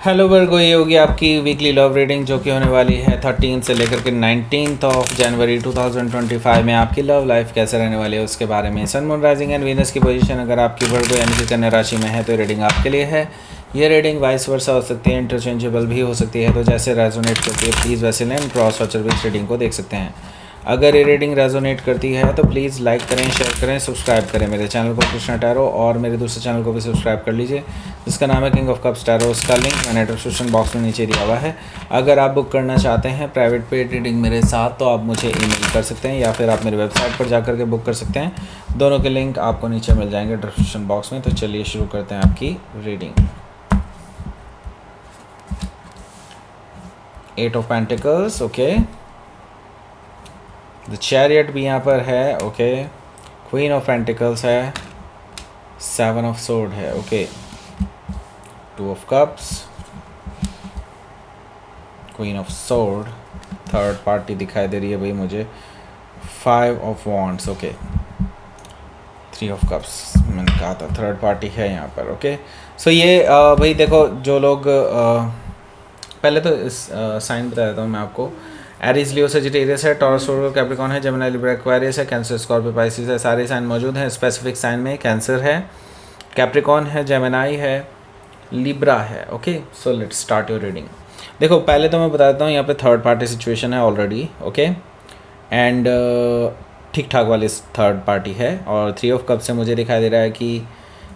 Hello वर्गो, ये होगी आपकी वीकली लव रीडिंग जो कि होने वाली है 13 से लेकर के 19 ऑफ जनवरी 2025 में। आपकी लव लाइफ कैसे रहने वाली है उसके बारे में। Sun moon rising and Venus की पोजीशन अगर आपकी वर्गो यानी कि कन्या राशि में है तो रीडिंग आपके लिए है। ये रीडिंग वाइस वर्सा हो सकती है, इंटरचेंजेबल भी हो सकती है, तो जैसे रेजोनेट करती है प्लीज़ वैसे लें। क्रॉस वाचर भी इस रीडिंग को देख सकते हैं। अगर ये रीडिंग रेजोनेट करती है तो प्लीज़ लाइक करें, शेयर करें, सब्सक्राइब करें मेरे चैनल को कृष्णा टैरो, और मेरे दूसरे चैनल को भी सब्सक्राइब कर लीजिए जिसका नाम है किंग ऑफ कप्स टैरो। उसका लिंक मैंने डिस्क्रिप्शन बॉक्स में नीचे दिया हुआ है। अगर आप बुक करना चाहते हैं प्राइवेट पेड रीडिंग मेरे साथ तो आप मुझे ईमेल कर सकते हैं या फिर आप मेरी वेबसाइट पर जाकर के बुक कर सकते हैं। दोनों के लिंक आपको नीचे मिल जाएंगे डिस्क्रिप्शन बॉक्स में। तो चलिए शुरू करते हैं आपकी reading. 8 of pentacles, okay. The chariot भी यहाँ पर है, ओके। क्वीन ऑफ पेंटिकल्स है, 7 ऑफ सोर्ड है, okay. 2 of cups, queen of sword, third party दिखाई दे रही है भाई मुझे, 5 of wands, okay. 3 of cups, मैंने कहा था थर्ड पार्टी है यहाँ पर, ओके। सो ये भाई देखो, जो लोग पहले तो इस साइन बता देता हूँ मैं आपको। एरीज, लियो, सजिटेरियस है, टॉरस, कैप्रिकॉर्न है, जेमिनी, लिब्रा, एक्वेरियस है, कैंसर, स्कॉर्पियो, पाइसिस है। सारे साइन मौजूद हैं। स्पेसिफिक साइन में कैंसर है, कैप्रिकॉर्न है, जेमिनी है, लिब्रा है, okay. So let's start your reading. देखो पहले तो मैं बता देता हूँ यहाँ पे थर्ड पार्टी सिचुएशन है ऑलरेडी, ओके। एंड ठीक ठाक वाली थर्ड पार्टी है। और 3 ऑफ कप से मुझे दिखाई दे रहा है कि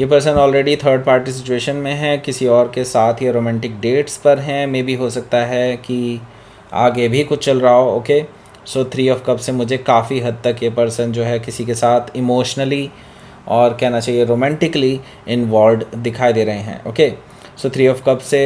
ये person already third party situation में है, किसी और के साथ या रोमांटिक डेट्स पर हैं। मे बी हो सकता है कि आगे भी कुछ चल रहा हो, ओके। सो 3 ऑफ कप से मुझे काफ़ी हद तक ये पर्सन जो है किसी के साथ इमोशनली और कहना चाहिए रोमांटिकली इन्वॉल्व दिखाई दे रहे हैं, ओके। सो 3 ऑफ कप से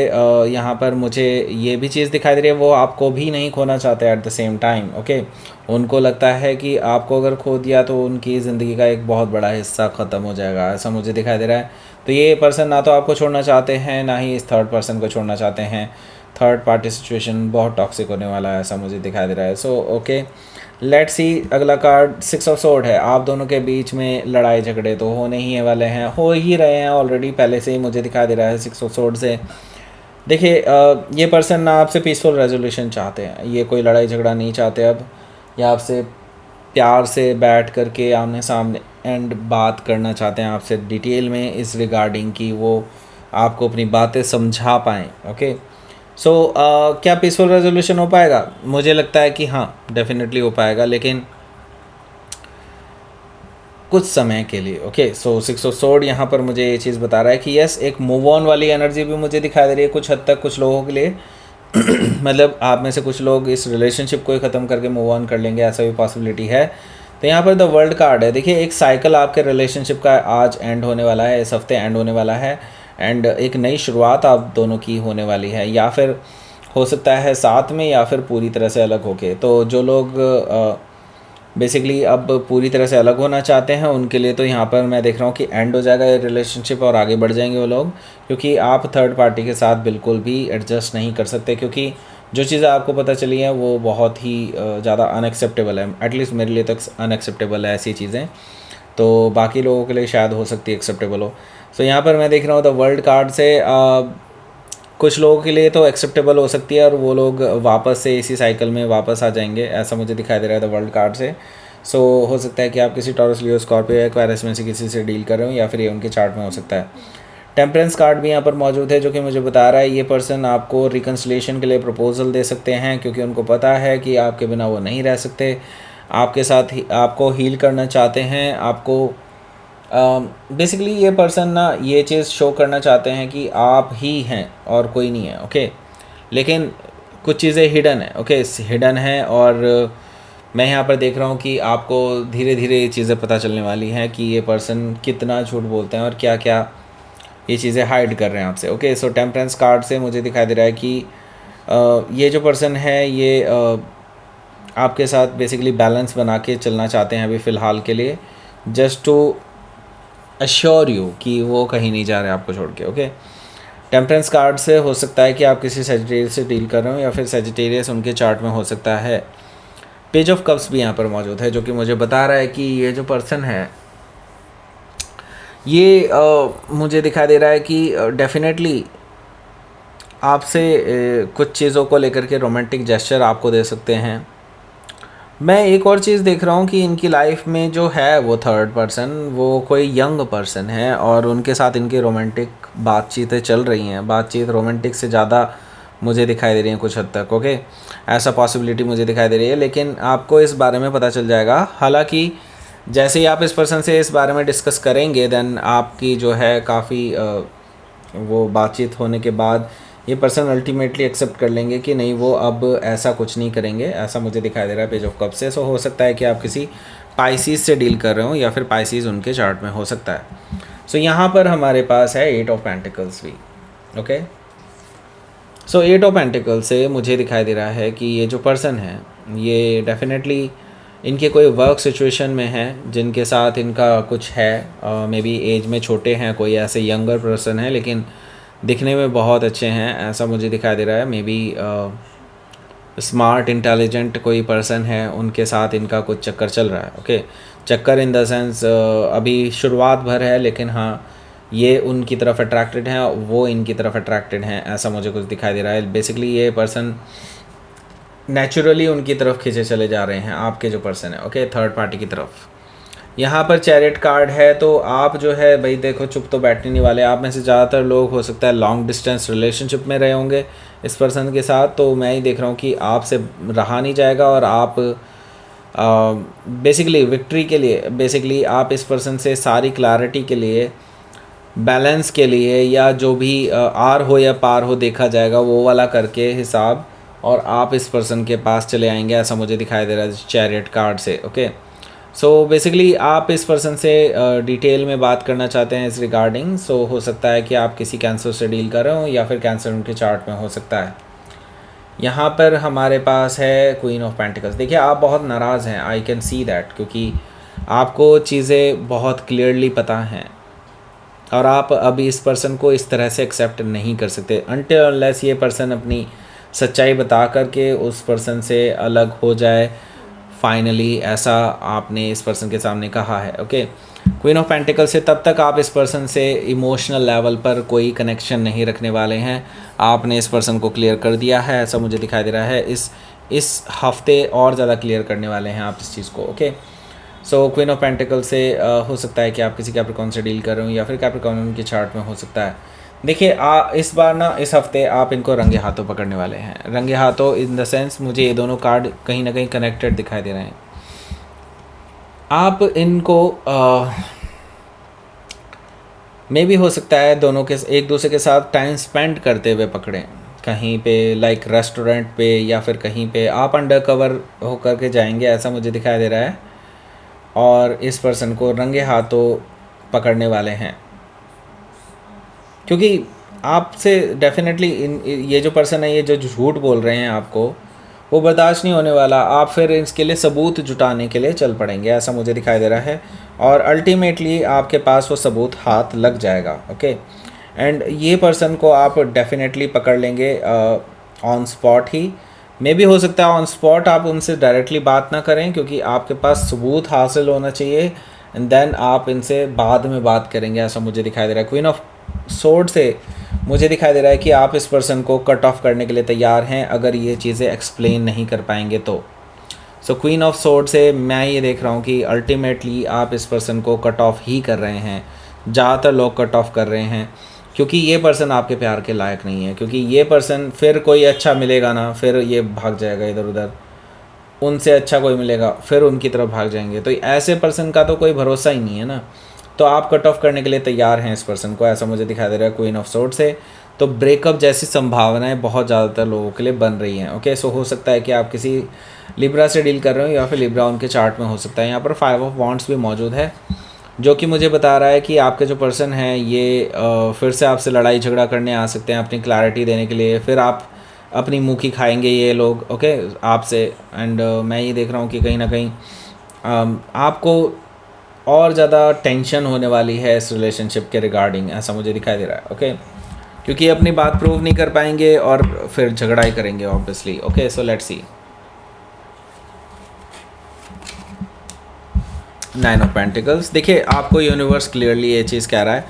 यहाँ पर मुझे ये भी चीज़ दिखाई दे रही है, वो आपको भी नहीं खोना चाहते at the same time, okay. उनको लगता है कि आपको अगर खो दिया तो उनकी ज़िंदगी का एक बहुत बड़ा हिस्सा ख़त्म हो जाएगा, ऐसा मुझे दिखाई दे रहा है। तो ये पर्सन ना तो आपको छोड़ना चाहते हैं ना ही इस थर्ड पर्सन को छोड़ना चाहते हैं। थर्ड पार्टी सिचुएशन बहुत टॉक्सिक होने वाला है, ऐसा मुझे दिखाई दे रहा है। So okay, let's see. अगला कार्ड 6 ऑफ सोर्ड है। आप दोनों के बीच में लड़ाई झगड़े तो होने ही वाले हैं, हो ही रहे हैं ऑलरेडी, पहले से ही मुझे दिखाई दे रहा है 6 ऑफ सोर्ड से। देखिए ये पर्सन ना आपसे पीसफुल रेजोल्यूशन चाहते हैं, ये कोई लड़ाई झगड़ा नहीं चाहते अब, या आपसे प्यार से बैठ करके आमने सामने एंड बात करना चाहते हैं आपसे डिटेल में इस रिगार्डिंग कि वो आपको अपनी बातें समझा पाएँ, ओके। सो क्या पीसफुल रेजोल्यूशन हो पाएगा? मुझे लगता है कि हाँ, डेफिनेटली हो पाएगा, लेकिन कुछ समय के लिए, ओके। सो 6 ऑफ सोर्ड यहाँ पर मुझे ये चीज़ बता रहा है कि यस, एक मूव ऑन वाली एनर्जी भी मुझे दिखाई दे रही है कुछ हद तक कुछ लोगों के लिए। मतलब आप में से कुछ लोग इस रिलेशनशिप को ही ख़त्म करके मूव ऑन कर लेंगे, ऐसा भी पॉसिबिलिटी है। तो यहाँ पर द वर्ल्ड कार्ड है। देखिए एक साइकिल आपके रिलेशनशिप का आज एंड होने वाला है, इस हफ्ते एंड होने वाला है, एंड एक नई शुरुआत आप दोनों की होने वाली है, या फिर हो सकता है साथ में या फिर पूरी तरह से अलग होके। तो जो लोग बेसिकली अब पूरी तरह से अलग होना चाहते हैं उनके लिए तो यहाँ पर मैं देख रहा हूँ कि एंड हो जाएगा ये रिलेशनशिप और आगे बढ़ जाएंगे वो लोग, क्योंकि आप थर्ड पार्टी के साथ बिल्कुल भी एडजस्ट नहीं कर सकते, क्योंकि जो चीज़ें आपको पता चली हैं वो बहुत ही ज़्यादा अनएक्सेप्टेबल है। एटलीस्ट मेरे लिए तो अनएक्सेप्टेबल है ऐसी चीज़ें, तो बाकी लोगों के लिए शायद हो सकती है एक्सेप्टेबल हो। सो यहाँ पर मैं देख रहा हूँ द वर्ल्ड कार्ड से कुछ लोगों के लिए तो एक्सेप्टेबल हो सकती है और वो लोग वापस से इसी साइकिल में वापस आ जाएंगे, ऐसा मुझे दिखाई दे रहा है द वर्ल्ड कार्ड से। सो हो सकता है कि आप किसी टॉरस, लियो, स्कॉर्पियो या एक्वेरियस में से किसी से डील कर रहे हो, या फिर ये उनके चार्ट में हो सकता है। टेम्परेंस कार्ड भी यहाँ पर मौजूद है जो कि मुझे बता रहा है ये पर्सन आपको रिकन्सिलेशन के लिए प्रपोजल दे सकते हैं, क्योंकि उनको पता है कि आपके बिना वो नहीं रह सकते, आपके साथ ही आपको हील करना चाहते हैं। आपको बेसिकली ये पर्सन ना ये चीज़ शो करना चाहते हैं कि आप ही हैं और कोई नहीं है, ओके। लेकिन कुछ चीज़ें हिडन है, ओके, हिडन है, और मैं यहाँ पर देख रहा हूँ कि आपको धीरे धीरे ये चीज़ें पता चलने वाली हैं कि ये पर्सन कितना झूठ बोलते हैं और क्या क्या ये चीज़ें हाइड कर रहे हैं आपसे, ओके। सो टेम्परेंस कार्ड से मुझे दिखाई दे रहा है कि ये जो पर्सन है ये आपके साथ बेसिकली बैलेंस बना के चलना चाहते हैं अभी फ़िलहाल के लिए, जस्ट टू अश्योर यू कि वो कहीं नहीं जा रहे आपको छोड़ के, ओके। टेम्परेंस कार्ड से हो सकता है कि आप किसी सेजिटेरियस से डील कर रहे हो, या फिर सेजिटेरियस उनके चार्ट में हो सकता है। पेज ऑफ कप्स भी यहाँ पर मौजूद है जो कि मुझे बता रहा है कि ये जो पर्सन है ये मुझे दिखाई दे रहा है कि डेफिनेटली आपसे कुछ चीज़ों को लेकर के रोमांटिक जेस्चर आपको दे सकते हैं। मैं एक और चीज़ देख रहा हूँ कि इनकी लाइफ में जो है वो थर्ड पर्सन, वो कोई यंग पर्सन है और उनके साथ इनकी रोमांटिक बातचीतें चल रही हैं। बातचीत रोमांटिक से ज़्यादा मुझे दिखाई दे रही हैं कुछ हद तक। ओके, ऐसा पॉसिबिलिटी मुझे दिखाई दे रही है, लेकिन आपको इस बारे में पता चल जाएगा। हालांकि जैसे ही आप इस पर्सन से इस बारे में डिस्कस करेंगे, देन आपकी जो है काफ़ी वो बातचीत होने के बाद ये पर्सन अल्टीमेटली एक्सेप्ट कर लेंगे कि नहीं, वो अब ऐसा कुछ नहीं करेंगे। ऐसा मुझे दिखाई दे रहा है पेज ऑफ कप से। सो हो सकता है कि आप किसी पाइसीज से डील कर रहे हो या फिर पाइसीज उनके चार्ट में हो सकता है। सो यहाँ पर हमारे पास है 8 ऑफ पेंटिकल्स भी। ओके, सो 8 ऑफ पेंटिकल से मुझे दिखाई दे रहा है कि ये जो पर्सन है ये डेफिनेटली इनके कोई वर्क सिचुएशन में है जिनके साथ इनका कुछ है। मे बी एज में छोटे हैं, कोई ऐसे यंगर पर्सन है लेकिन दिखने में बहुत अच्छे हैं, ऐसा मुझे दिखाई दे रहा है। मे बी स्मार्ट इंटेलिजेंट कोई पर्सन है, उनके साथ इनका कुछ चक्कर चल रहा है। ओके, चक्कर इन द सेंस अभी शुरुआत भर है, लेकिन हाँ ये उनकी तरफ अट्रैक्टेड हैं, वो इनकी तरफ अट्रैक्टेड हैं, ऐसा मुझे कुछ दिखाई दे रहा है। बेसिकली ये पर्सन नेचुरली उनकी तरफ खींचे चले जा रहे हैं, आपके जो पर्सन है। ओके, थर्ड पार्टी की तरफ। यहाँ पर चैरिट कार्ड है, तो आप जो है भाई देखो चुप तो बैठने नहीं वाले। आप में से ज़्यादातर लोग हो सकता है लॉन्ग डिस्टेंस रिलेशनशिप में रहे होंगे इस पर्सन के साथ। तो मैं ही देख रहा हूँ कि आपसे रहा नहीं जाएगा और आप बेसिकली विक्ट्री के लिए, बेसिकली आप इस पर्सन से सारी क्लैरिटी के लिए, बैलेंस के लिए, या जो भी आर हो या पार हो देखा जाएगा वो वाला करके हिसाब, और आप इस पर्सन के पास चले आएंगे, ऐसा मुझे दिखाई दे रहा है चैरिट कार्ड से। ओके, सो बेसिकली आप इस पर्सन से डिटेल में बात करना चाहते हैं इस रिगार्डिंग। सो हो सकता है कि आप किसी कैंसर से डील कर रहे हो या फिर कैंसर उनके चार्ट में हो सकता है। यहाँ पर हमारे पास है क्वीन ऑफ पेंटिकल्स। देखिए आप बहुत नाराज़ हैं, आई कैन सी दैट, क्योंकि आपको चीज़ें बहुत क्लियरली पता हैं और आप अभी इस पर्सन को इस तरह से एक्सेप्ट नहीं कर सकते अनटिल अनलेस ये पर्सन अपनी सच्चाई बता करके उस पर्सन से अलग हो जाए फाइनली, ऐसा आपने इस पर्सन के सामने कहा है। ओके, क्वीन ऑफ पेंटिकल से तब तक आप इस पर्सन से इमोशनल लेवल पर कोई कनेक्शन नहीं रखने वाले हैं। आपने इस पर्सन को क्लियर कर दिया है, ऐसा मुझे दिखाई दे रहा है। इस हफ्ते और ज़्यादा क्लियर करने वाले हैं आप इस चीज़ को। Okay, so queen of pentacle से हो सकता है कि आप किसी कैप्रिकॉर्न से डील कर रहे हो या फिर कैप्रिकॉर्न उनके चार्ट में हो सकता है। देखिए इस बार ना, इस हफ्ते आप इनको रंगे हाथों पकड़ने वाले हैं। रंगे हाथों इन द सेंस मुझे ये दोनों कार्ड कहीं ना कहीं कनेक्टेड दिखाई दे रहे हैं। आप इनको मे भी हो सकता है दोनों के एक दूसरे के साथ टाइम स्पेंड करते हुए पकड़ें, कहीं पे लाइक रेस्टोरेंट पे या फिर कहीं पे आप अंडर कवर होकर के जाएंगे, ऐसा मुझे दिखाई दे रहा है। और इस पर्सन को रंगे हाथों पकड़ने वाले हैं, क्योंकि आपसे डेफिनेटली ये जो पर्सन है, ये जो झूठ बोल रहे हैं आपको, वो बर्दाश्त नहीं होने वाला। आप फिर इसके लिए सबूत जुटाने के लिए चल पड़ेंगे, ऐसा मुझे दिखाई दे रहा है। और अल्टीमेटली आपके पास वो सबूत हाथ लग जाएगा। ओके, एंड ये पर्सन को आप डेफिनेटली पकड़ लेंगे ऑन स्पॉट ही। मे भी हो सकता है ऑन स्पॉट आप उनसे डायरेक्टली बात ना करें, क्योंकि आपके पास सबूत हासिल होना चाहिए एंड देन आप इनसे बाद में बात करेंगे, ऐसा मुझे दिखाई दे रहा है। क्वीन ऑफ सोर्ड से मुझे दिखाई दे रहा है कि आप इस पर्सन को कट ऑफ करने के लिए तैयार हैं अगर ये चीज़ें एक्सप्लेन नहीं कर पाएंगे तो। सो क्वीन ऑफ सोर्ड से मैं ये देख रहा हूँ कि अल्टीमेटली आप इस पर्सन को कट ऑफ ही कर रहे हैं। ज़्यादातर लोग कट ऑफ कर रहे हैं क्योंकि ये पर्सन आपके प्यार के लायक नहीं है, क्योंकि ये पर्सन फिर कोई अच्छा मिलेगा ना, फिर ये भाग जाएगा इधर उधर, उनसे अच्छा कोई मिलेगा फिर उनकी तरफ भाग जाएंगे। तो ऐसे पर्सन का तो कोई भरोसा ही नहीं है ना। तो आप कट ऑफ करने के लिए तैयार हैं इस पर्सन को, ऐसा मुझे दिखाई दे रहा है क्वीन ऑफ सोर्ड से। तो ब्रेकअप जैसी संभावनाएं बहुत ज़्यादातर लोगों के लिए बन रही हैं। ओके, सो हो सकता है कि आप किसी लिब्रा से डील कर रहे हो या फिर लिब्रा उनके चार्ट में हो सकता है। यहाँ पर 5 ऑफ वॉन्ड्स भी मौजूद है, जो कि मुझे बता रहा है कि आपके जो पर्सन हैं ये फिर से आपसे लड़ाई झगड़ा करने आ सकते हैं अपनी क्लैरिटी देने के लिए। फिर आप अपनी मुँह की खाएंगे ये लोग, ओके, आपसे। एंड मैं ये देख रहा हूँ कि कहीं ना कहीं आपको और ज़्यादा टेंशन होने वाली है इस रिलेशनशिप के रिगार्डिंग, ऐसा मुझे दिखाई दे रहा है। ओके, क्योंकि अपनी बात प्रूव नहीं कर पाएंगे और फिर झगड़ा ही करेंगे obviously. Okay, so let's see 9 of pentacles. देखिए आपको यूनिवर्स क्लियरली ये चीज़ कह रहा है,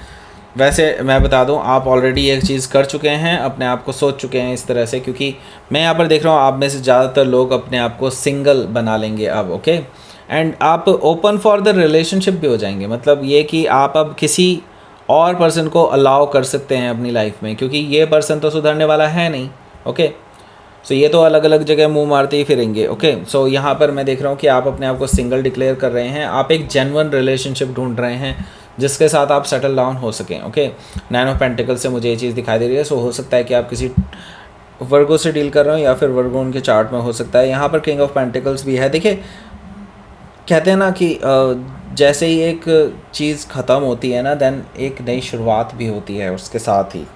वैसे मैं बता दूं, आप ऑलरेडी एक चीज़ कर चुके हैं, अपने आप को सोच चुके हैं इस तरह से, क्योंकि मैं यहाँ पर देख रहा हूँ आप में से ज़्यादातर लोग अपने आप को सिंगल बना लेंगे अब, ओके। एंड आप ओपन फॉर द रिलेशनशिप भी हो जाएंगे, मतलब ये कि आप अब किसी और पर्सन को अलाउ कर सकते हैं अपनी लाइफ में, क्योंकि ये पर्सन तो सुधरने वाला है नहीं, ओके। सो ये तो अलग अलग जगह मुंह मारते ही फिरेंगे, ओके। सो यहाँ पर मैं देख रहा हूँ कि आप अपने आप को सिंगल डिक्लेयर कर रहे हैं, आप एक जेन्युइन रिलेशनशिप ढूंढ रहे हैं जिसके साथ आप सेटल डाउन हो सकें, ओके। 9 ऑफ पेंटिकल्स से मुझे ये चीज़ दिखाई दे रही है। सो हो सकता है कि आप किसी वर्गो से डील कर रहे हो, या फिर वर्गो उनके चार्ट में हो सकता है। यहाँ पर किंग ऑफ पेंटिकल्स भी है। देखिए, कहते हैं ना कि जैसे ही एक चीज़ ख़त्म होती है ना, देन एक नई शुरुआत भी होती है उसके साथ ही।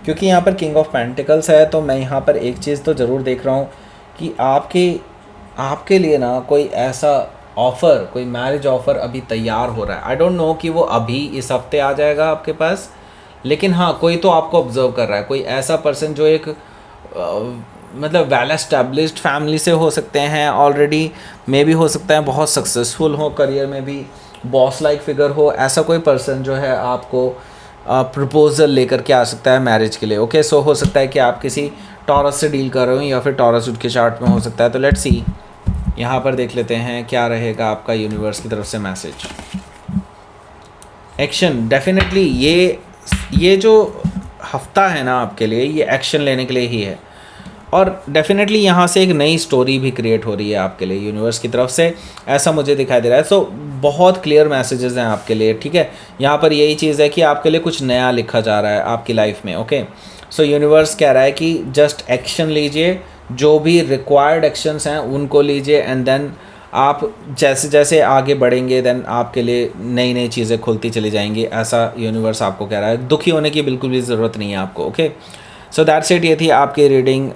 क्योंकि यहाँ पर किंग ऑफ पेंटिकल्स है, तो मैं यहाँ पर एक चीज़ तो ज़रूर देख रहा हूँ कि आपके लिए ना कोई ऐसा ऑफ़र, कोई मैरिज ऑफ़र अभी तैयार हो रहा है। आई डोंट नो कि वो अभी इस हफ्ते आ जाएगा आपके पास, लेकिन हाँ, कोई तो आपको ऑब्जर्व कर रहा है। कोई ऐसा पर्सन जो एक मतलब वेल एस्टेब्लिश्ड फैमिली से हो सकते हैं ऑलरेडी, मे भी हो सकता है बहुत सक्सेसफुल हो करियर में भी, बॉस लाइक फिगर हो, ऐसा कोई पर्सन जो है आपको प्रपोजल लेकर के आ सकता है मैरिज के लिए, ओके। सो हो सकता है कि आप किसी टॉरस से डील कर रहे हो, या फिर टॉरस उनके चार्ट में हो सकता है। तो लेट्स सी, यहाँ पर देख लेते हैं क्या रहेगा आपका यूनिवर्स की तरफ से मैसेज। एक्शन, डेफिनेटली ये जो हफ्ता है ना आपके लिए, ये एक्शन लेने के लिए ही है। और डेफिनेटली यहाँ से एक नई स्टोरी भी क्रिएट हो रही है आपके लिए यूनिवर्स की तरफ से, ऐसा मुझे दिखाई दे रहा है। सो बहुत क्लियर मैसेजेस हैं आपके लिए, ठीक है। यहाँ पर यही चीज़ है कि आपके लिए कुछ नया लिखा जा रहा है आपकी लाइफ में, ओके। सो यूनिवर्स कह रहा है कि जस्ट एक्शन लीजिए, जो भी रिक्वायर्ड एक्शंस हैं उनको लीजिए, एंड देन आप जैसे जैसे आगे बढ़ेंगे देन आपके लिए नई नई चीज़ें खुलती चली जाएंगी, ऐसा यूनिवर्स आपको कह रहा है। दुखी होने की बिल्कुल भी ज़रूरत नहीं है आपको, ओके। सो दैट्स इट, ये थी आपकी रीडिंग।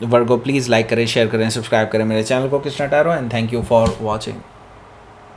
वर्गो प्लीज़ लाइक करें, शेयर करें, सब्सक्राइब करें मेरे चैनल को Krishna tarot, and thank you for watching.